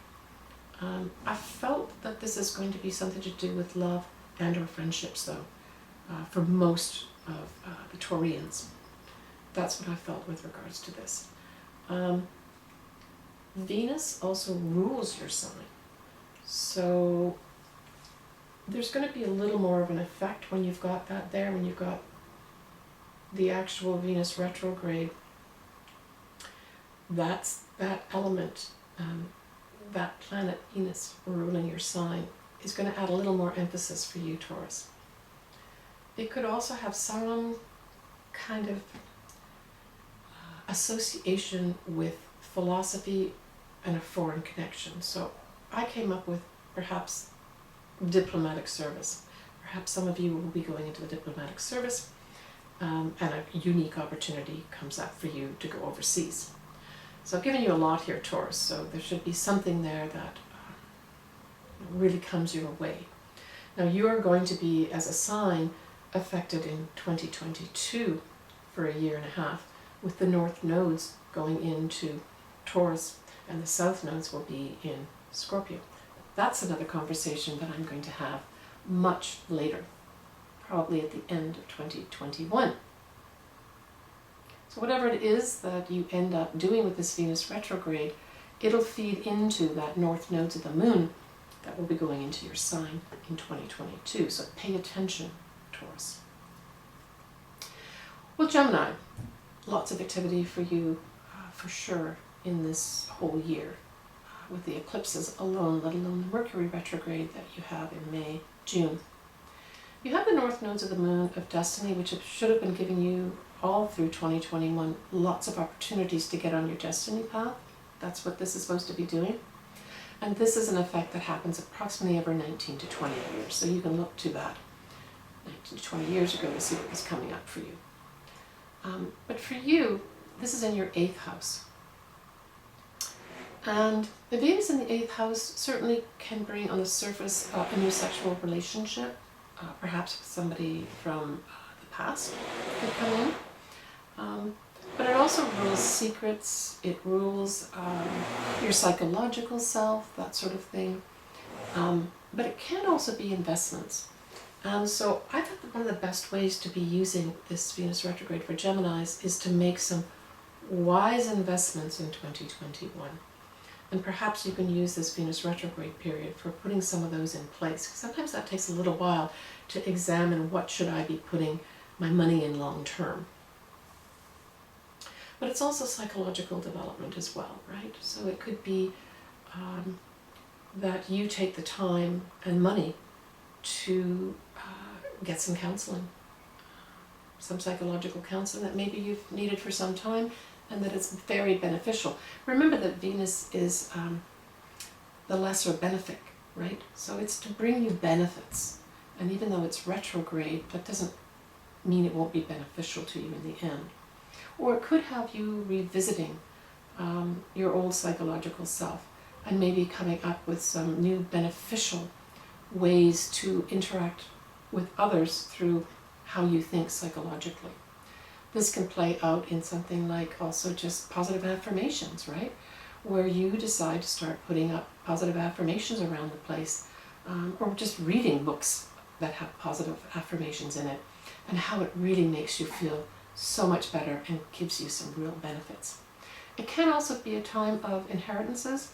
Speaker 1: I felt that this is going to be something to do with love and or friendships, though, for most of the Taurians. That's what I felt with regards to this. Venus also rules your sign. So there's going to be a little more of an effect when you've got that there, when you've got the actual Venus retrograde. That's that element, that planet Venus ruling your sign is going to add a little more emphasis for you, Taurus. It could also have some kind of association with philosophy and a foreign connection. So I came up with perhaps diplomatic service. Perhaps some of you will be going into the diplomatic service, and a unique opportunity comes up for you to go overseas. So I've given you a lot here, Taurus, so there should be something there that really comes your way. Now, you are going to be, as a sign, affected in 2022 for a year and a half, with the north nodes going into Taurus, and the south nodes will be in Scorpio. That's another conversation that I'm going to have much later, probably at the end of 2021. So whatever it is that you end up doing with this Venus retrograde, it'll feed into that north nodes of the moon that will be going into your sign in 2022. So pay attention, Taurus. Well, Gemini, lots of activity for you for sure in this whole year, with the eclipses alone, let alone the Mercury retrograde that you have in May, June. You have the north nodes of the moon of destiny, which should have been giving you all through 2021 lots of opportunities to get on your destiny path. That's what this is supposed to be doing. And this is an effect that happens approximately every 19 to 20 years. So you can look to that 19 to 20 years ago to see what was coming up for you. But for you, this is in your 8th house. And the Venus in the 8th house certainly can bring on the surface a new sexual relationship, perhaps with somebody from the past could come in. But it also rules secrets, it rules your psychological self, that sort of thing. But it can also be investments. And so I thought that one of the best ways to be using this Venus retrograde for Geminis is to make some wise investments in 2021. And perhaps you can use this Venus retrograde period for putting some of those in place. Sometimes that takes a little while to examine what should I be putting my money in long term. But it's also psychological development as well, right? So it could be that you take the time and money to get some counseling, some psychological counseling that maybe you've needed for some time, and that it's very beneficial. Remember that Venus is the lesser benefic, right? So it's to bring you benefits. And even though it's retrograde, that doesn't mean it won't be beneficial to you in the end. Or it could have you revisiting your old psychological self and maybe coming up with some new beneficial ways to interact with others through how you think psychologically. This can play out in something like also just positive affirmations, right? Where you decide to start putting up positive affirmations around the place, or just reading books that have positive affirmations in it, and how it really makes you feel so much better and gives you some real benefits. It can also be a time of inheritances.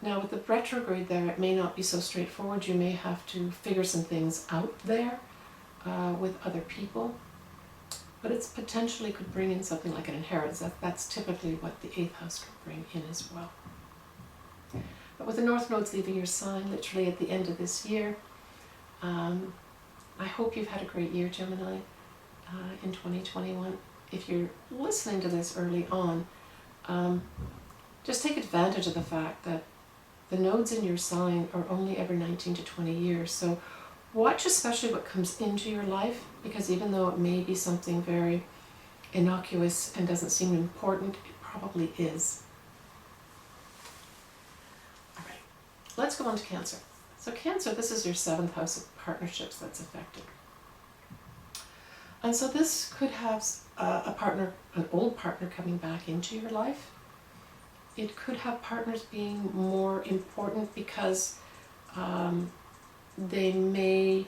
Speaker 1: Now with the retrograde there, it may not be so straightforward. You may have to figure some things out there with other people. But it's potentially could bring in something like an inheritance. That's typically what the 8th house can bring in as well. But with the north nodes leaving your sign literally at the end of this year, I hope you've had a great year, Gemini, in 2021. If you're listening to this early on, just take advantage of the fact that the nodes in your sign are only every 19 to 20 years. So watch especially what comes into your life, because even though it may be something very innocuous and doesn't seem important, it probably is. All right, let's go on to Cancer. So Cancer, this is your 7th house of partnerships that's affected. And so this could have a partner, an old partner coming back into your life. It could have partners being more important because they may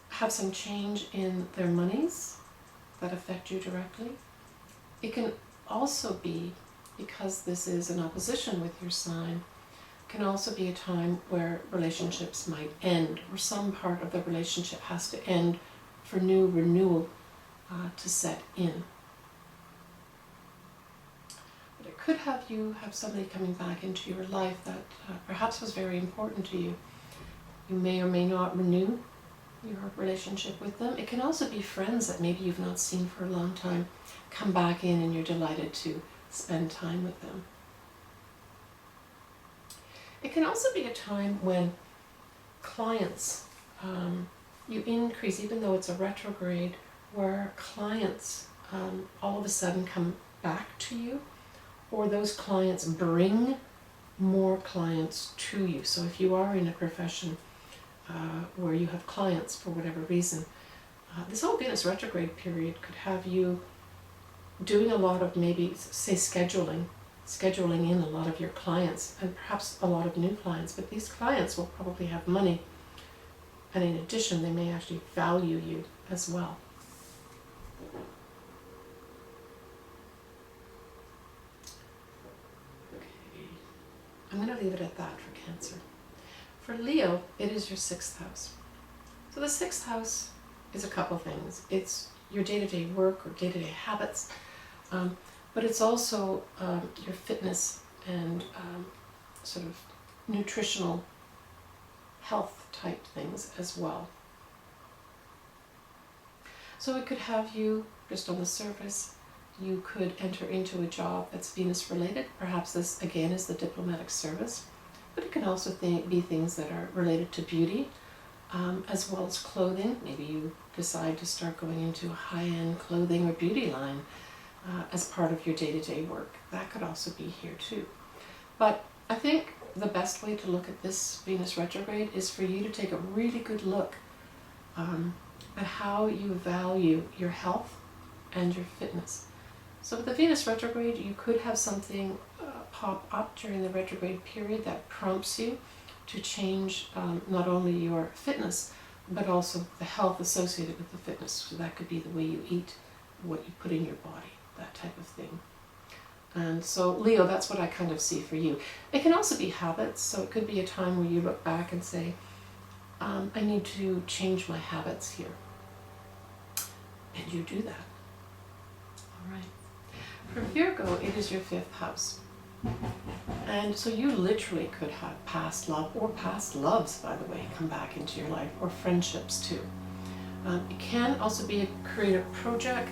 Speaker 1: have some change in their monies that affect you directly. It can also be, because this is an opposition with your sign, can also be a time where relationships might end, or some part of the relationship has to end for new renewal to set in. But it could have you have somebody coming back into your life that perhaps was very important to you. You may or may not renew your relationship with them. It can also be friends that maybe you've not seen for a long time come back in and you're delighted to spend time with them. It can also be a time when clients, you increase, even though it's a retrograde, where clients all of a sudden come back to you, or those clients bring more clients to you. So if you are in a profession where you have clients for whatever reason. This whole Venus retrograde period could have you doing a lot of, maybe, say, scheduling in a lot of your clients, and perhaps a lot of new clients, but these clients will probably have money, and in addition they may actually value you as well. Okay, I'm going to leave it at that for Cancer. For Leo, it is your 6th house. So the 6th house is a couple things. It's your day-to-day work or day-to-day habits, but it's also your fitness and sort of nutritional health type things as well. So it could have you, just on the surface, you could enter into a job that's Venus related. Perhaps this again is the diplomatic service, but it can also be things that are related to beauty, as well as clothing. Maybe you decide to start going into a high-end clothing or beauty line as part of your day-to-day work. That could also be here too. But I think the best way to look at this Venus retrograde is for you to take a really good look at how you value your health and your fitness. So with the Venus retrograde, you could have something pop up during the retrograde period that prompts you to change not only your fitness, but also the health associated with the fitness. So that could be the way you eat, what you put in your body, that type of thing. And so Leo, that's what I kind of see for you. It can also be habits, so it could be a time where you look back and say, I need to change my habits here. And you do that. All right. For Virgo, it is your 5th house. And so you literally could have past love, or past loves, by the way, come back into your life, or friendships too. It can also be a creative project,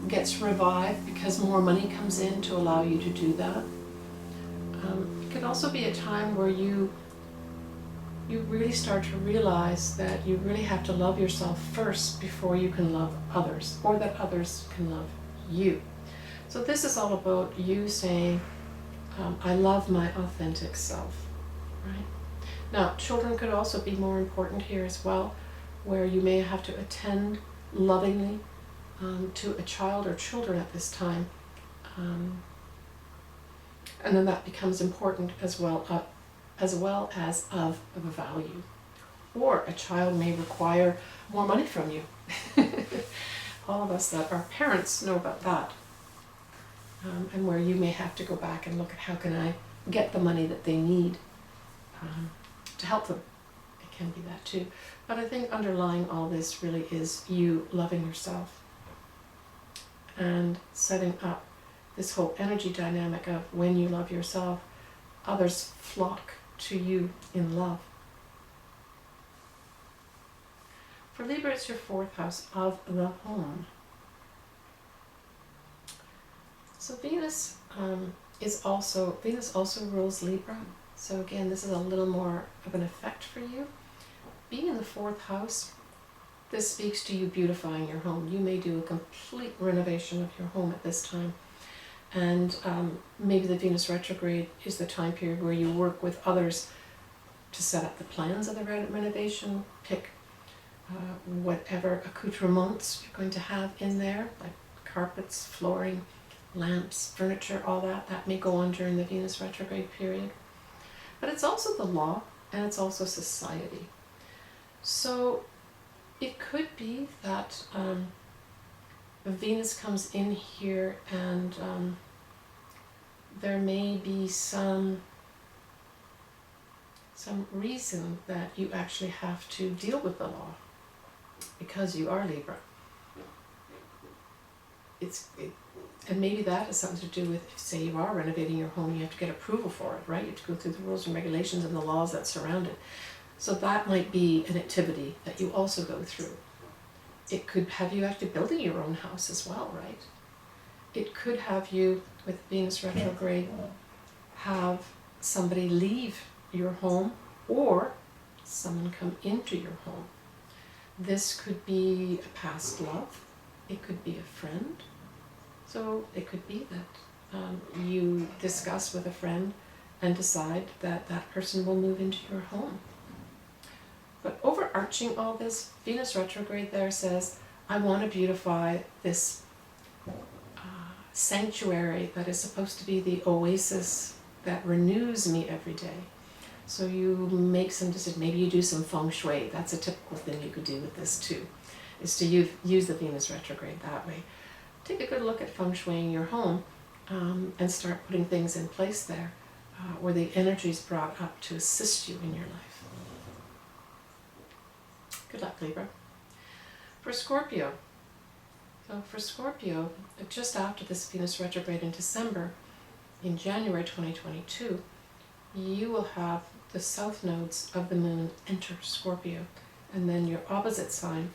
Speaker 1: gets revived because more money comes in to allow you to do that. It can also be a time where you really start to realize that you really have to love yourself first before you can love others, or that others can love you. So this is all about you saying, I love my authentic self, right? Now, children could also be more important here as well, where you may have to attend lovingly to a child or children at this time. And then that becomes important as well as of value. Or a child may require more money from you. All of us that are parents know about that. And where you may have to go back and look at how can I get the money that they need to help them. It can be that too. But I think underlying all this really is you loving yourself and setting up this whole energy dynamic of when you love yourself, others flock to you in love. For Libra, it's your 4th house of the home. So Venus also rules Libra. So again, this is a little more of an effect for you. Being in the 4th house, this speaks to you beautifying your home. You may do a complete renovation of your home at this time. And maybe the Venus retrograde is the time period where you work with others to set up the plans of the renovation, pick whatever accoutrements you're going to have in there, like carpets, flooring, lamps, furniture, all that. That may go on during the Venus retrograde period. But it's also the law, and it's also society. So it could be that Venus comes in here and there may be some reason that you actually have to deal with the law because you are Libra. And maybe that has something to do with, if say you are renovating your home, you have to get approval for it, right? You have to go through the rules and regulations and the laws that surround it. So that might be an activity that you also go through. It could have you actually building your own house as well, right? It could have you, with Venus retrograde, have somebody leave your home or someone come into your home. This could be a past love. It could be a friend. So it could be that you discuss with a friend and decide that that person will move into your home. But overarching all this, Venus retrograde there says, I want to beautify this sanctuary that is supposed to be the oasis that renews me every day. So you make some decisions. Maybe you do some feng shui. That's a typical thing you could do with this too, is to use the Venus retrograde that way. Take a good look at feng shuiing your home and start putting things in place there where the energy is brought up to assist you in your life. Good luck, Libra. For Scorpio, so for Scorpio, just after this Venus retrograde in December, in January 2022, you will have the south nodes of the moon enter Scorpio, and then your opposite sign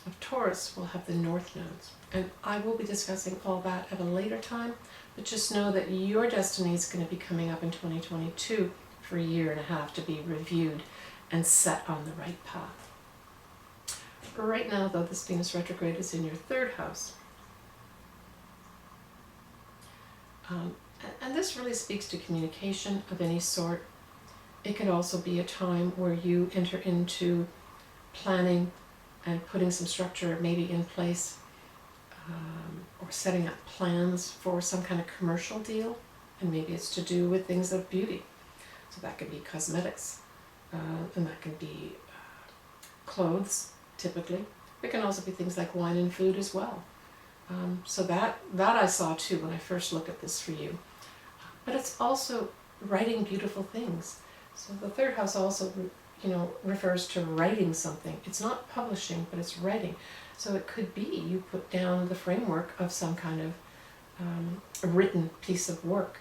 Speaker 1: of Taurus will have the north nodes. And I will be discussing all that at a later time, but just know that your destiny is going to be coming up in 2022 for a year and a half to be reviewed and set on the right path. Right now, though, this Venus retrograde is in your third house. And this really speaks to communication of any sort. It could also be a time where you enter into planning and putting some structure maybe in place, or setting up plans for some kind of commercial deal, and maybe it's to do with things of beauty. So that could be cosmetics, and that can be clothes, typically. It can also be things like wine and food as well. So that I saw too when I first looked at this for you. But it's also writing beautiful things. So the third house also, refers to writing something. It's not publishing, but it's writing. So it could be you put down the framework of some kind of a written piece of work.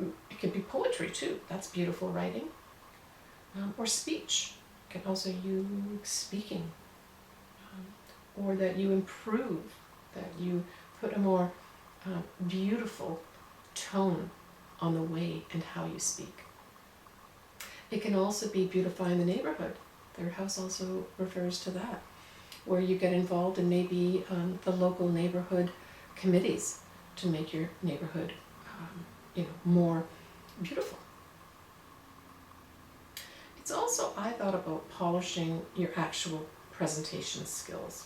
Speaker 1: It could be poetry too. That's beautiful writing. Or speech. Can also use speaking, or that you improve, that you put a more beautiful tone on the way and how you speak. It can also be beautifying the neighborhood. Third house also refers to that, where you get involved in maybe the local neighborhood committees to make your neighborhood more beautiful. It's also, I thought about polishing your actual presentation skills.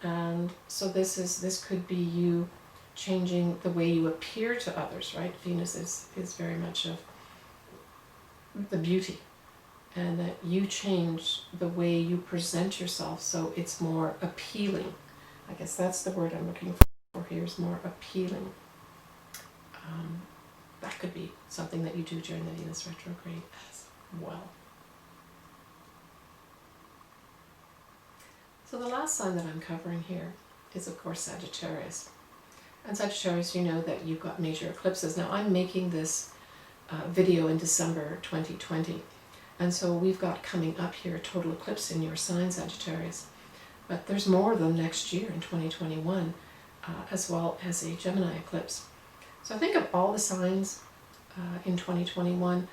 Speaker 1: And so this could be you changing the way you appear to others, right? Venus is very much of the beauty, and that you change the way you present yourself so it's more appealing. I guess that's the word I'm looking for here, is more appealing. That could be something that you do during the Venus retrograde as well. So the last sign that I'm covering here is, of course, Sagittarius. And Sagittarius, you know that you've got major eclipses. Now, I'm making this video in December 2020, and so we've got coming up here a total eclipse in your sign, Sagittarius. But there's more of them next year in 2021, as well as a Gemini eclipse. So I think of all the signs in 2021,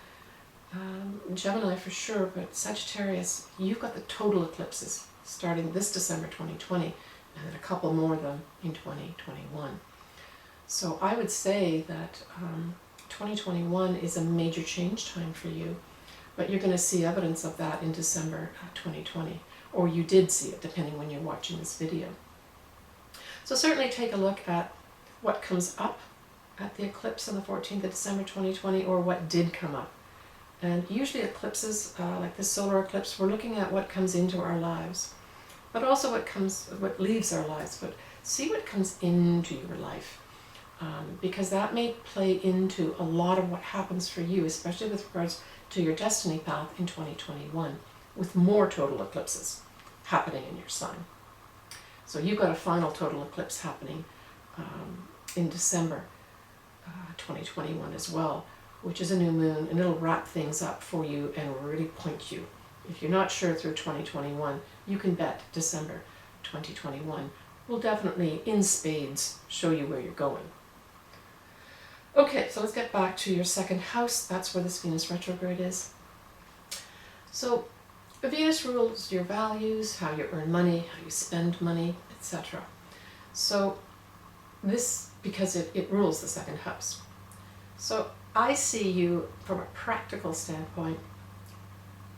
Speaker 1: Gemini for sure, but Sagittarius, you've got the total eclipses starting this December 2020, and then a couple more of them in 2021. So I would say that 2021 is a major change time for you, but you're going to see evidence of that in December 2020, or you did see it, depending when you're watching this video. So certainly take a look at what comes up at the eclipse on the 14th of December 2020, or what did come up. And usually eclipses, like this solar eclipse, we're looking at what comes into our lives, but also what leaves our lives. But see what comes into your life, because that may play into a lot of what happens for you, especially with regards to your destiny path in 2021, with more total eclipses happening in your sign. So you've got a final total eclipse happening in December 2021 as well, which is a new moon, and it'll wrap things up for you and really point you. If you're not sure through 2021, you can bet December 2021 will definitely, in spades, show you where you're going. Okay, so let's get back to your second house. That's where this Venus retrograde is. So Venus rules your values, how you earn money, how you spend money, etc. So this, because it rules the second house. So I see you from a practical standpoint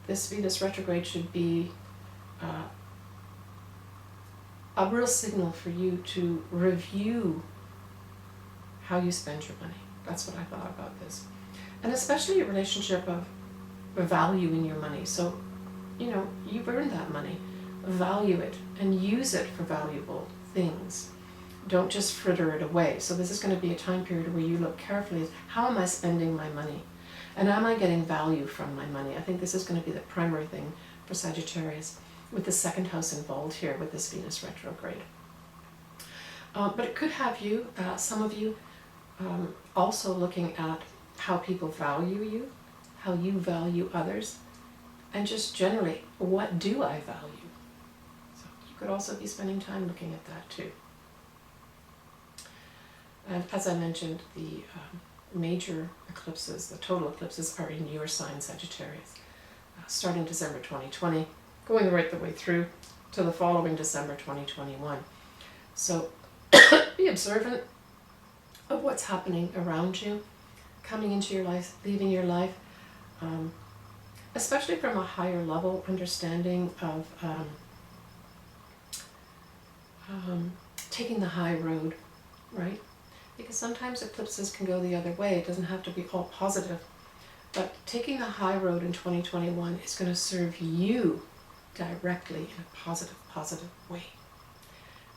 Speaker 1: this Venus retrograde should be a real signal for you to review how you spend your money. That's what I thought about this. And especially a relationship of valuing your money. So, you know, you've earned that money. Value it and use it for valuable things. Don't just fritter it away. So this is going to be a time period where you look carefully at how am I spending my money? And am I getting value from my money? I think this is going to be the primary thing for Sagittarius, with the second house involved here with this Venus retrograde. But it could have you, some of you, also looking at how people value you, how you value others, and just generally, what do I value? So you could also be spending time looking at that too. And as I mentioned, the major eclipses, the total eclipses, are in your sign, Sagittarius, starting December 2020, going right the way through to the following December 2021. So be observant of what's happening around you, coming into your life, leaving your life, especially from a higher level understanding of taking the high road, right? Because sometimes eclipses can go the other way. It doesn't have to be all positive. But taking the high road in 2021 is going to serve you directly in a positive way.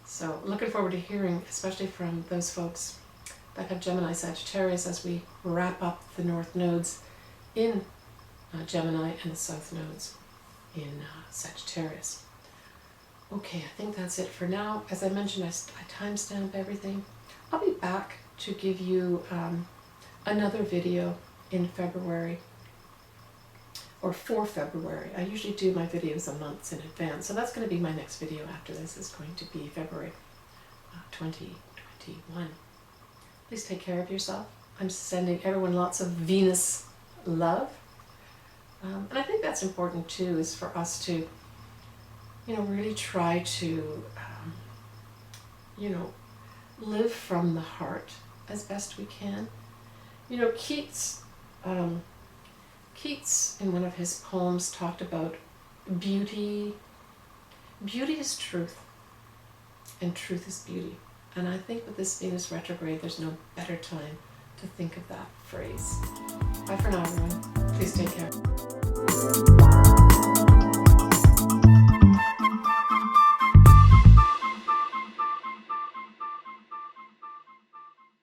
Speaker 1: So looking forward to hearing, especially from those folks that have Gemini Sagittarius, as we wrap up the north nodes in Gemini and the south nodes in Sagittarius. Okay, I think that's it for now. As I mentioned, I timestamp everything. I'll be back to give you another video in February, or for February. I usually do my videos a month in advance, so that's going to be my next video after this. Is going to be February 2021. Please take care of yourself. I'm sending everyone lots of Venus love. And I think that's important too, is for us to, you know, really try to, you know, live from the heart as best we can. You know, Keats in one of his poems talked about beauty. Beauty is truth, and truth is beauty. And I think with this Venus retrograde, there's no better time to think of that phrase. Bye for now, everyone. Please take care.